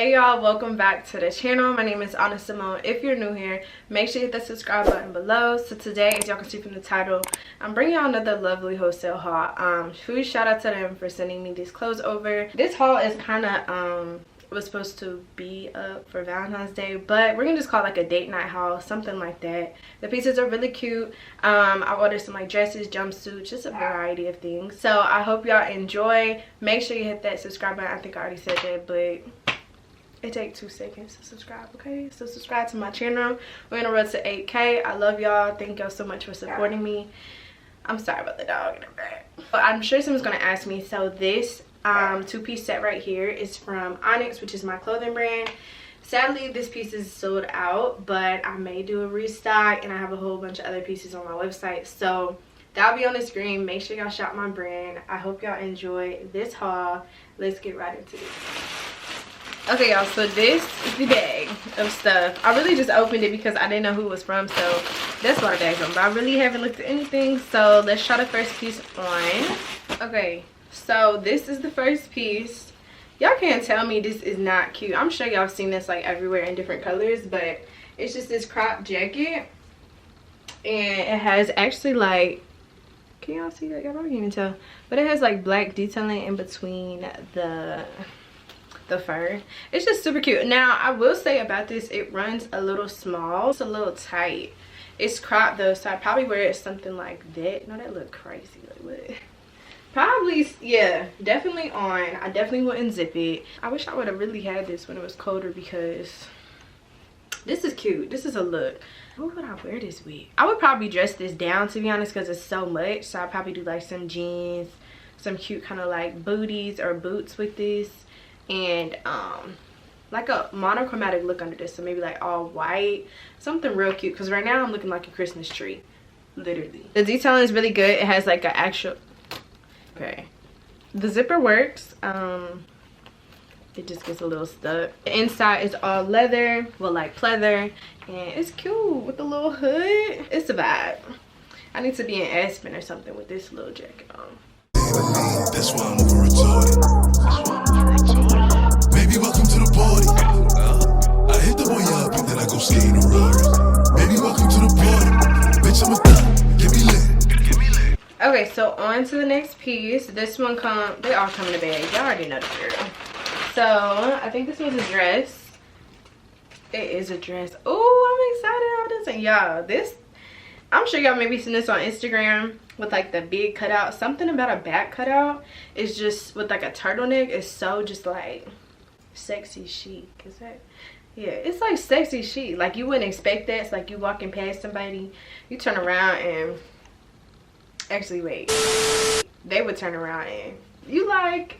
Hey y'all, welcome back to the channel. My name is Anna Simone. If you're new here, make sure you hit the subscribe button below. So today, as y'all can see from the title, I'm bringing y'all another Lovelywholesale haul. Huge shout out to them for sending me these clothes over. This haul is kind of was supposed to be up for Valentine's Day, but we're gonna just call it like a date night haul, something like that. The pieces are really cute. I ordered some like dresses, jumpsuits, just a variety of things. So I hope y'all enjoy. Make sure you hit that subscribe button. I think I already said that, but it takes 2 seconds to subscribe, okay? So subscribe to my channel. We're on the road to 8K. I love y'all. Thank y'all so much for supporting me. I'm sorry about the dog in the back. But I'm sure someone's gonna ask me. So this two-piece set right here is from Onyx, which is my clothing brand. Sadly, this piece is sold out, but I may do a restock, and I have a whole bunch of other pieces on my website. So that'll be on the screen. Make sure y'all shop my brand. I hope y'all enjoy this haul. Let's get right into it. Okay y'all, so this is the bag of stuff. I really just opened it because I didn't know who it was from, so that's why the bag's on. But I really haven't looked at anything, so let's try the first piece on. Okay, so this is the first piece. Y'all can't tell me this is not cute. I'm sure y'all have seen this like everywhere in different colors, but it's just this crop jacket, and it has actually like, can y'all see that? Y'all probably can't even tell, but it has like black detailing in between the fur. It's just super cute. Now I will say about this, it runs a little small. It's a little tight. It's cropped though, so I probably wear it something like that. No, that look crazy. Like what? Probably, yeah, definitely on. I definitely wouldn't zip it. I wish I would have really had this when it was colder, because this is cute. This is a look. What would I wear this with? I would probably dress this down, to be honest, because it's so much. So I'd probably do like some jeans, some cute kind of like booties or boots with this, and like a monochromatic look under this. So maybe like all white, something real cute, because right now I'm looking like a Christmas tree, literally. The detailing is really good. It has like an actual, okay, the zipper works. It just gets a little stuck. The inside is all leather, well, like pleather, and it's cute with the little hood. It's a vibe. I need to be in Aspen or something with this little jacket on. That's why I'm over retarded. Baby, welcome to the party. I hit the boy up and then I go skating around. Baby, welcome to the party. Bitch, I'm a thug. Give me lit. Okay, so on to the next piece. This one they all come in a bag. Y'all already know the girl. So I think this was a dress. It is a dress. Oh, I'm excited about this. And y'all, this, I'm sure y'all maybe seen this on Instagram with like the big cutout. Something about a back cutout is just with like a turtleneck is so just like sexy chic. Is that? Yeah, it's like sexy chic. Like you wouldn't expect that. It's like you walking past somebody, you turn around and actually wait, they would turn around and you like,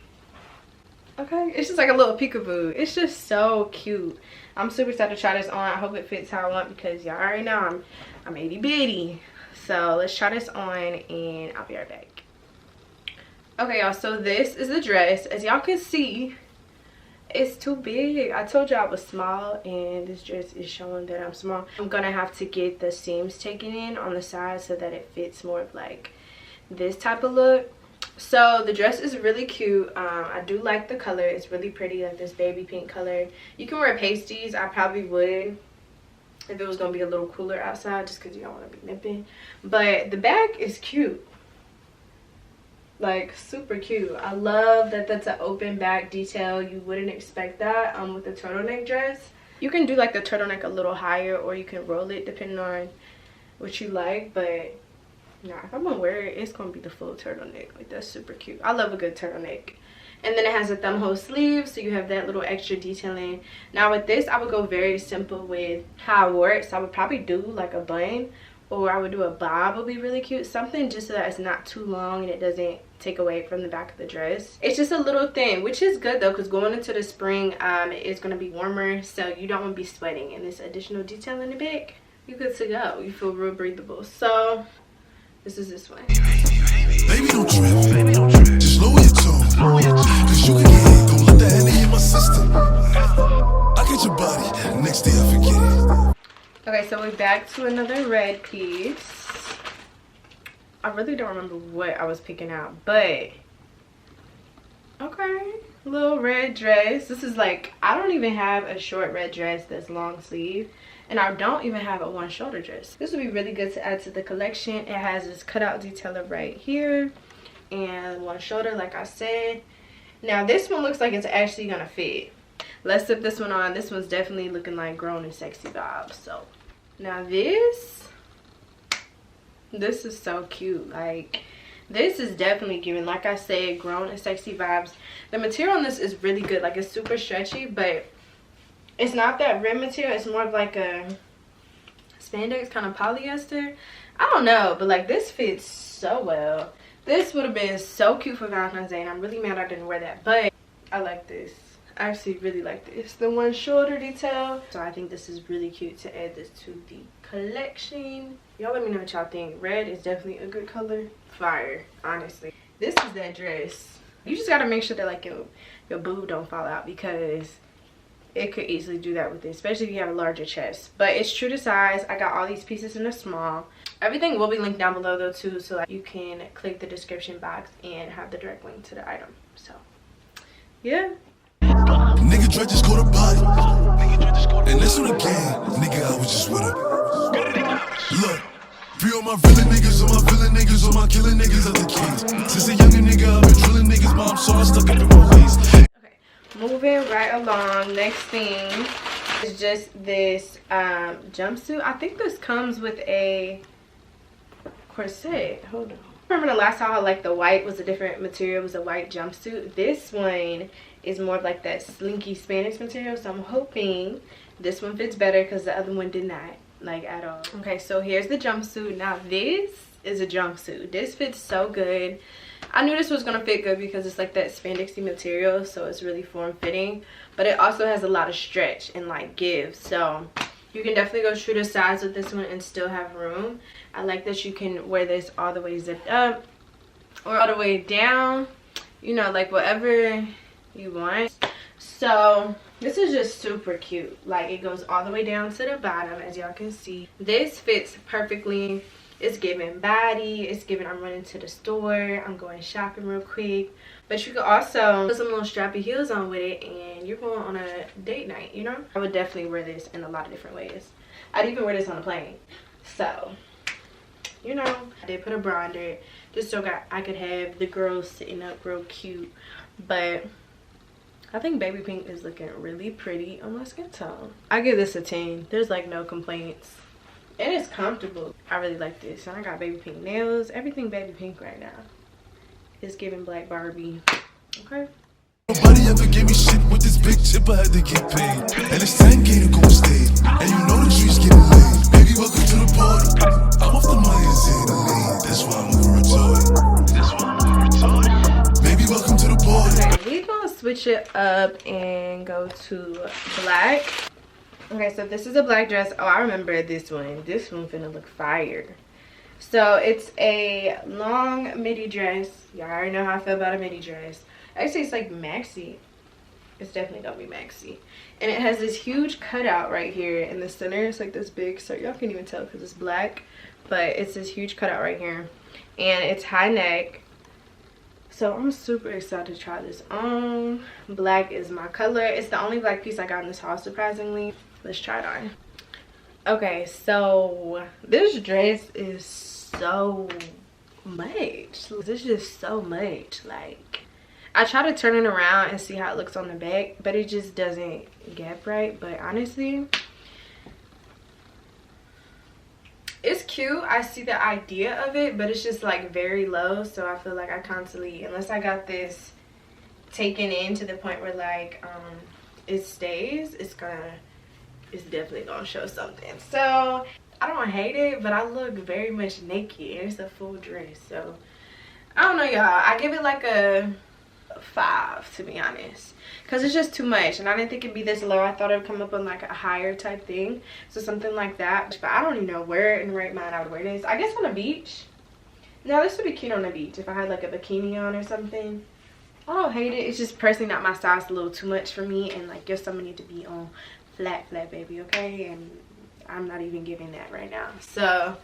okay, it's just like a little peekaboo. It's just so cute. I'm super excited to try this on. I hope it fits how I want, because y'all already know I'm itty bitty. So let's try this on and I'll be right back. Okay y'all, so this is the dress. As y'all can see, it's too big. I told you I was small, and this dress is showing that I'm small. I'm gonna have to get the seams taken in on the side so that it fits more of like this type of look. So the dress is really cute. I do like the color. It's really pretty, like this baby pink color. You can wear pasties. I probably would if it was gonna be a little cooler outside, just because you don't want to be nipping. But the back is cute, like super cute. I love that that's an open back detail. You wouldn't expect that with the turtleneck dress. You can do like the turtleneck a little higher, or you can roll it depending on what you like, but nah, if I'm gonna wear it, it's gonna be the full turtleneck. Like that's super cute. I love a good turtleneck. And then it has a thumb hole sleeve, so you have that little extra detailing. Now with this, I would go very simple with how I wore it. So I would probably do like a bun, or I would do a bob. Would be really cute. Something just so that it's not too long and it doesn't take away from the back of the dress. It's just a little thin, which is good though, because going into the spring, it is going to be warmer, so you don't want to be sweating. And this additional detail in the back, you're good to go. You feel real breathable. So this is this one. Baby, don't trip. Baby, don't trip. Just lower your tone. Cause you can get hit. Don't let that energy in my system. I get your body. Next day I forget it. Okay, so we're back to another red piece. I really don't remember what I was picking out, but okay. little red dress. This is like, I don't even have a short red dress that's long sleeve, and I don't even have a one shoulder dress. This would be really good to add to the collection. It has this cutout detailer right here and one shoulder, like I said. Now this one looks like it's actually gonna fit. Let's slip this one on. This one's definitely looking like grown and sexy vibes. So now this is so cute. Like, this is definitely giving, like I said, grown and sexy vibes. The material on this is really good. Like, it's super stretchy, but it's not that red material. It's more of like a spandex kind of polyester. I don't know, but like, this fits so well. This would have been so cute for Valentine's Day, and I'm really mad I didn't wear that, but I like this. I actually really like this. The one shoulder detail. So I think this is really cute to add this to the collection. Y'all let me know what y'all think. Red is definitely a good color. Fire, honestly. This is that dress. You just gotta make sure that like your boob don't fall out, because it could easily do that with it, especially if you have a larger chest. But it's true to size. I got all these pieces in a small. Everything will be linked down below though too, so like, you can click the description box and have the direct link to the item. So yeah. Nigga Dre just caught a body. And this on the game. Nigga, I was just with her. Look, free all my villain niggas, all my villain niggas, all my killing niggas are the kings. Since a younger nigga, I've been drilling niggas, mom, so I stuck up in my ways. Okay, moving right along. Next thing is just this jumpsuit. I think this comes with a corset. Hold on. Remember the last time I like the white was a different material. It was a white jumpsuit. This one is more of like that slinky spandex material, so I'm hoping this one fits better, because the other one did not, like, at all. Okay, so here's the jumpsuit. Now this is a jumpsuit. This fits so good. I knew this was gonna fit good because it's like that spandexy material, so it's really form-fitting, but it also has a lot of stretch and like give, so you can definitely go true to size with this one and still have room. I like that you can wear this all the way zipped up or all the way down, you know, like whatever you want. So this is just super cute. Like, it goes all the way down to the bottom, as y'all can see. This fits perfectly. It's giving Baddie. It's giving I'm running to the store, I'm going shopping real quick. But you could also put some little strappy heels on with it and you're going on a date night, you know. I would definitely wear this in a lot of different ways. I'd even wear this on a plane. So, you know, I did put a bra under it just so I could have the girls sitting up real cute. But I think baby pink is looking really pretty on my skin tone. I give this a 10. There's like no complaints. And it's comfortable. I really like this. And I got baby pink nails. Everything baby pink right now. It's giving Black Barbie. Okay. Nobody ever gave me shit with this big chip, I had to get paid. And it's 10K to go stay. And you know the trees getting laid. Baby, welcome to the party. I'm off the Myers in the lane. That's why I'm over retarded. That's why I'm over retarded. Baby, welcome to the party. Okay, we're gonna switch it up and go to black. Okay, so this is a black dress. Oh, I remember this one. This one finna look fire. So it's a long midi dress. Y'all already know how I feel about a midi dress. Actually, it's like maxi. It's definitely gonna be maxi. And it has this huge cutout right here in the center. It's like this big, so y'all can't even tell because it's black. But it's this huge cutout right here. And it's high neck. So I'm super excited to try this on. Black is my color. It's the only black piece I got in this haul, surprisingly. Let's try it on. Okay, so this dress is so much. This is just so much. Like, I try to turn it around and see how it looks on the back, but it just doesn't gap right. But honestly, it's cute. I see the idea of it, but it's just like very low, so I feel like I constantly, unless I got this taken in to the point where like it stays, it's definitely gonna show something. So I don't hate it, but I look very much naked and it's a full dress, so I don't know, y'all. I give it like a 5, to be honest, because it's just too much, and I didn't think it'd be this low. I thought it would come up on like a higher type thing, so something like that. But I don't even know where in the right mind I would wear this. I guess on the beach. Now this would be cute on the beach if I had like a bikini on or something. I don't hate it. It's just personally not my size. A little too much for me, and like your stomach need to be on flat baby, okay? And I'm not even giving that right now. So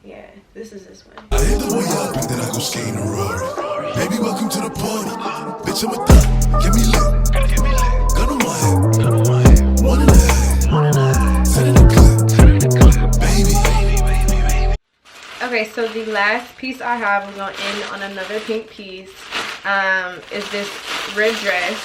Yeah, this is this one. I hit the boy up and then I go skating a Rari. Baby, welcome to the party. Bitch, I'm a thot. Get me lit. Gun on my head. 1.5. 10 in the clip. Baby. Okay, so the last piece I have, we're going to end on another pink piece. Is this red dress.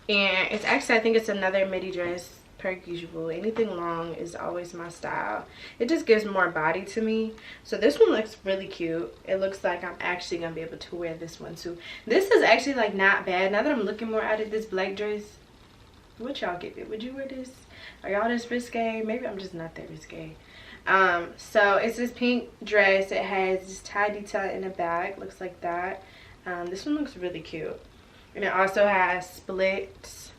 And it's actually, I think it's another midi dress per usual. Anything long is always my style. It just gives more body to me. So this one looks really cute. It looks like I'm actually gonna be able to wear this one too. This is actually like not bad. Now that I'm looking more at it, this black dress, what y'all give it? Would you wear this? Are y'all this risque? Maybe I'm just not that risque. So it's this pink dress. It has this tie detail in the back. Looks like that. This one looks really cute. And it also has splits.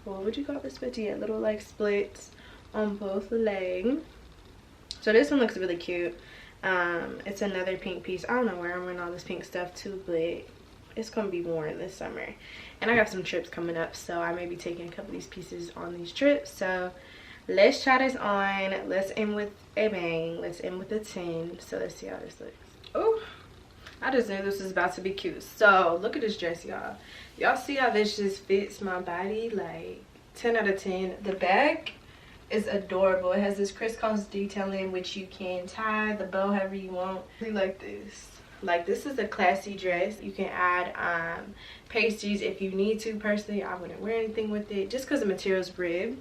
What would you call this split? Yeah, little like splits on both legs. So this one looks really cute. It's another pink piece. I don't know where I'm wearing all this pink stuff too, but it's gonna be worn this summer. And I got some trips coming up, so I may be taking a couple of these pieces on these trips. So let's try this on. Let's end with a bang. Let's end with a 10. So let's see how this looks. Oh, I just knew this was about to be cute. So look at this dress, y'all. Y'all see how this just fits my body? Like 10 out of 10. The back is adorable. It has this crisscross detailing, which you can tie the bow however you want. I like this. Like, this is a classy dress. You can add pasties if you need to. Personally, I wouldn't wear anything with it just because the material is ribbed.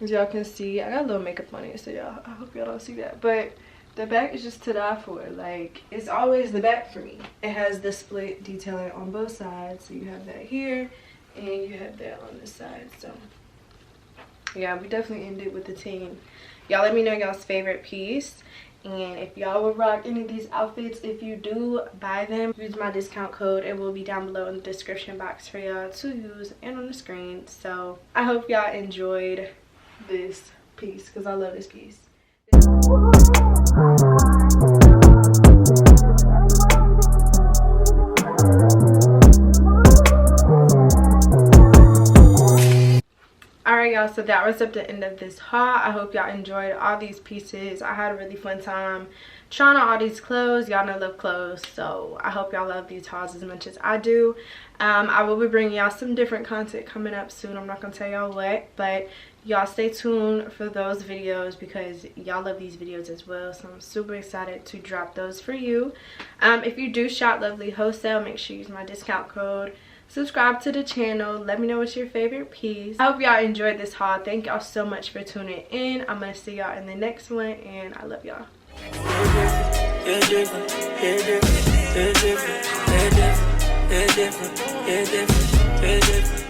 As y'all can see, I got a little makeup on it, so y'all, I hope y'all don't see that. But the back is just to die for. Like, it's always the back for me. It has the split detailing on both sides. So you have that here and you have that on this side. So yeah, we definitely ended with the 10. Y'all let me know y'all's favorite piece. And if y'all would rock any of these outfits, if you do buy them, use my discount code. It will be down below in the description box for y'all to use and on the screen. So I hope y'all enjoyed this piece because I love this piece. Alright y'all, so that was up the end of this haul. I hope y'all enjoyed all these pieces. I had a really fun time trying on all these clothes. Y'all know I love clothes, so I hope y'all love these hauls as much as I do. I will be bringing y'all some different content coming up soon. I'm not gonna tell y'all what, but y'all stay tuned for those videos because y'all love these videos as well. So I'm super excited to drop those for you. If you do shop Lovely Wholesale, make sure you use my discount code. Subscribe to the channel. Let me know what's your favorite piece. I hope y'all enjoyed this haul. Thank y'all so much for tuning in. I'm gonna see y'all in the next one, and I love y'all. Different.